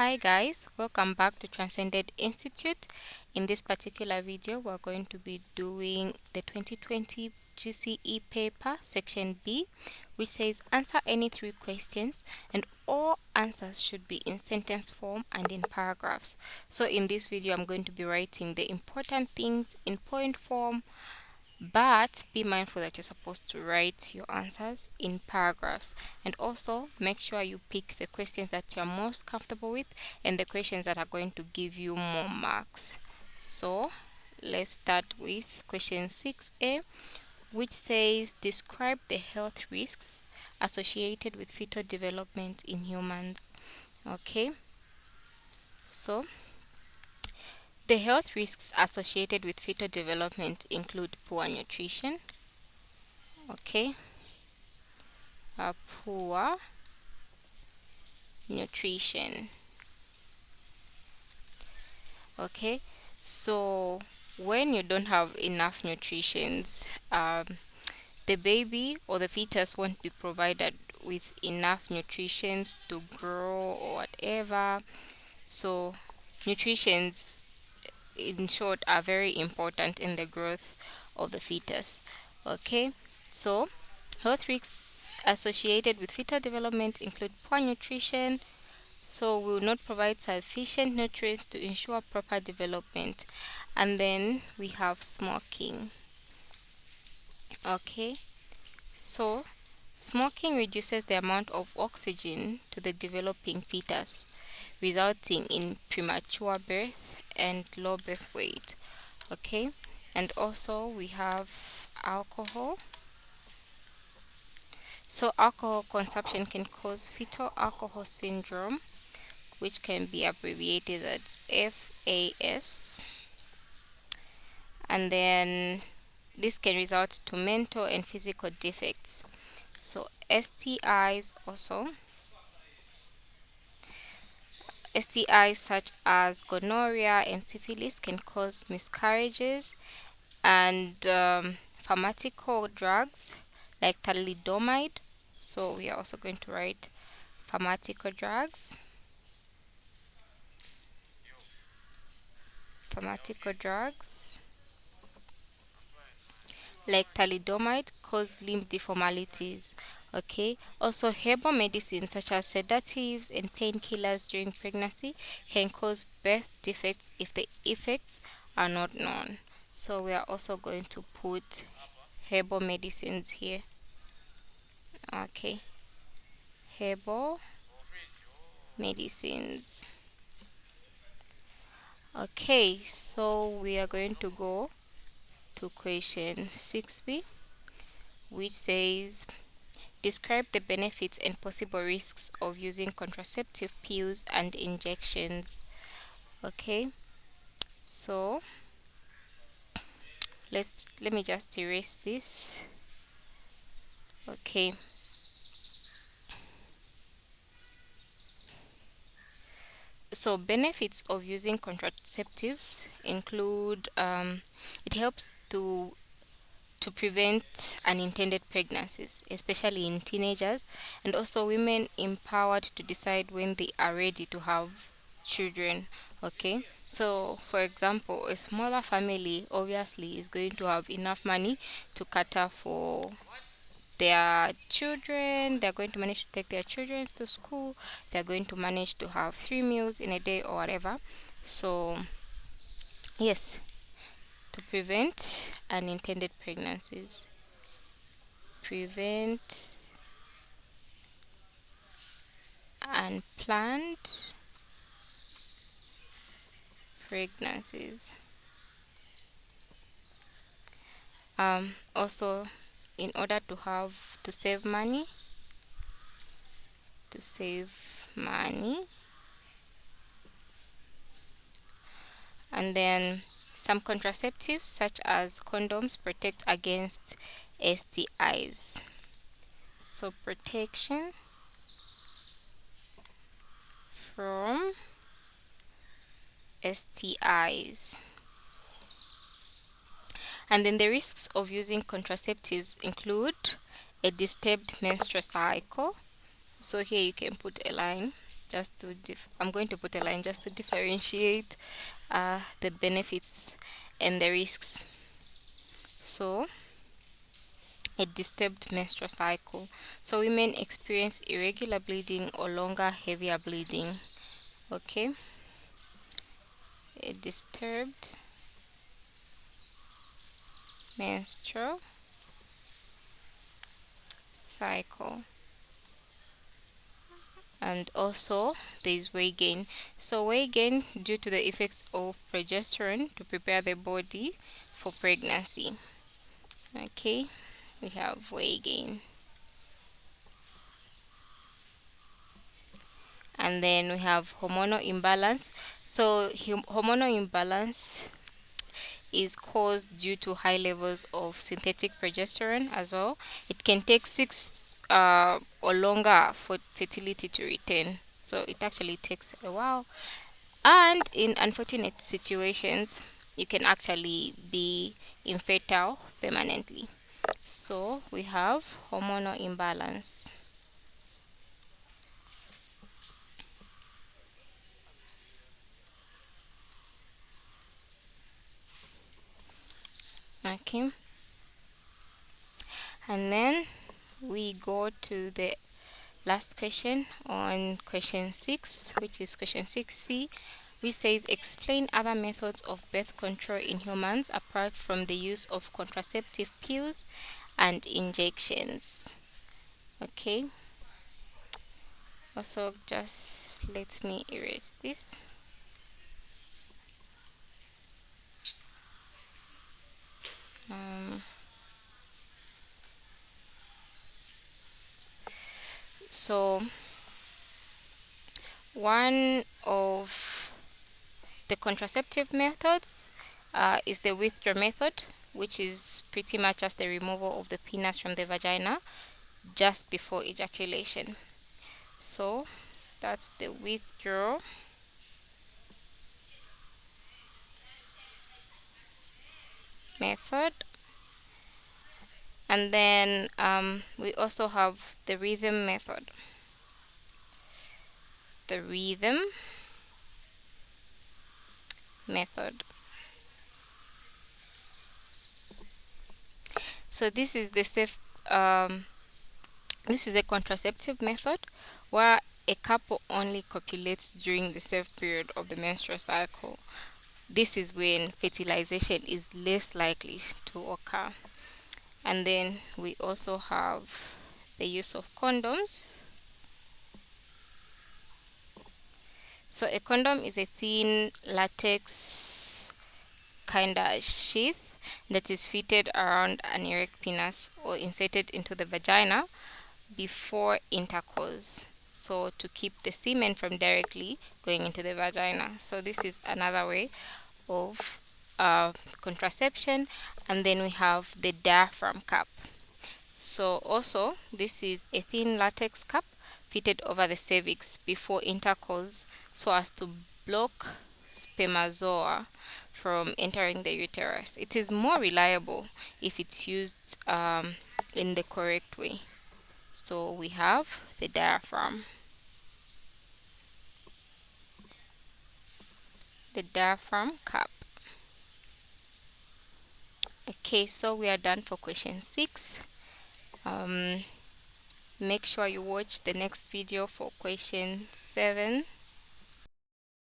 Hi guys, welcome back to Transcended Institute. In this particular video, we're going to be doing the 2020 GCE paper section B, which says answer any 3 questions and all answers should be in sentence form and in paragraphs. So in this video, I'm going to be writing the important things in point form, but be mindful that you're supposed to write your answers in paragraphs, and also make sure you pick the questions that you're most comfortable with and the questions that are going to give you more marks. So let's start with question 6a, which says describe the health risks associated with fetal development in humans. Okay, so the health risks associated with fetal development include poor nutrition, okay, poor nutrition. Okay, so when you don't have enough nutritions, the baby or the fetus won't be provided with enough nutritions to grow or whatever. So nutritions, in short, are very important in the growth of the fetus. Okay, so health risks associated with fetal development include poor nutrition, so we will not provide sufficient nutrients to ensure proper development. And then we have smoking. Okay, so smoking reduces the amount of oxygen to the developing fetus, resulting in premature birth and low birth weight. Okay, and also we have alcohol. So alcohol consumption can cause fetal alcohol syndrome, which can be abbreviated as FAS, and then this can result to mental and physical defects. So STIs also, STIs such as gonorrhea and syphilis can cause miscarriages, and pharmaceutical drugs like thalidomide. So we are also going to write pharmaceutical drugs. Pharmaceutical drugs like thalidomide cause limb deformalities. Okay, also herbal medicines such as sedatives and painkillers during pregnancy can cause birth defects if the effects are not known. So we are also going to put herbal medicines here. Okay, herbal medicines. Okay, so we are going to go to question 6b, which says describe the benefits and possible risks of using contraceptive pills and injections. Okay, so let me just erase this. Okay, so benefits of using contraceptives include it helps to prevent unintended pregnancies, especially in teenagers, and also women empowered to decide when they are ready to have children. Okay, so for example, a smaller family obviously is going to have enough money to cater for their children. They're going to manage to take their children to school, they're going to manage to have 3 meals in a day or whatever. So yes, to prevent unintended pregnancies, prevent unplanned pregnancies. Also, in order to save money, and then some contraceptives such as condoms protect against STIs. So protection from STIs. And then the risks of using contraceptives include a disturbed menstrual cycle. So here you can put a line. just to I'm going to put a line just to differentiate the benefits and the risks. So, a disturbed menstrual cycle. So women experience irregular bleeding or longer, heavier bleeding. Okay, a disturbed menstrual cycle. And also there is weight gain. So weight gain due to the effects of progesterone to prepare the body for pregnancy. Okay, we have weight gain. And then we have hormonal imbalance. So hormonal imbalance is caused due to high levels of synthetic progesterone as well. It can take 6 or longer for fertility to return. So it actually takes a while. And in unfortunate situations, you can actually be infertile permanently. So we have hormonal imbalance. Okay. And then we go to the last question on question 6, which is question 6C, which says explain other methods of birth control in humans apart from the use of contraceptive pills and injections. Okay. Also, just let me erase this. Um, so one of the contraceptive methods is the withdrawal method, which is pretty much just the removal of the penis from the vagina just before ejaculation. So that's the withdrawal method. And then we also have the rhythm method. The rhythm method. So this is the safe this is a contraceptive method where a couple only copulates during the safe period of the menstrual cycle. This is when fertilization is less likely to occur. And then we also have the use of condoms. So a condom is a thin latex kind of sheath that is fitted around an erect penis or inserted into the vagina before intercourse, so to keep the semen from directly going into the vagina. So this is another way of contraception. And then we have the diaphragm cup. So also this is a thin latex cup fitted over the cervix before intercourse so as to block spermatozoa from entering the uterus. It is more reliable if it's used in the correct way. So we have the diaphragm. The diaphragm cup. Okay, so we are done for question 6. Make sure you watch the next video for question 7.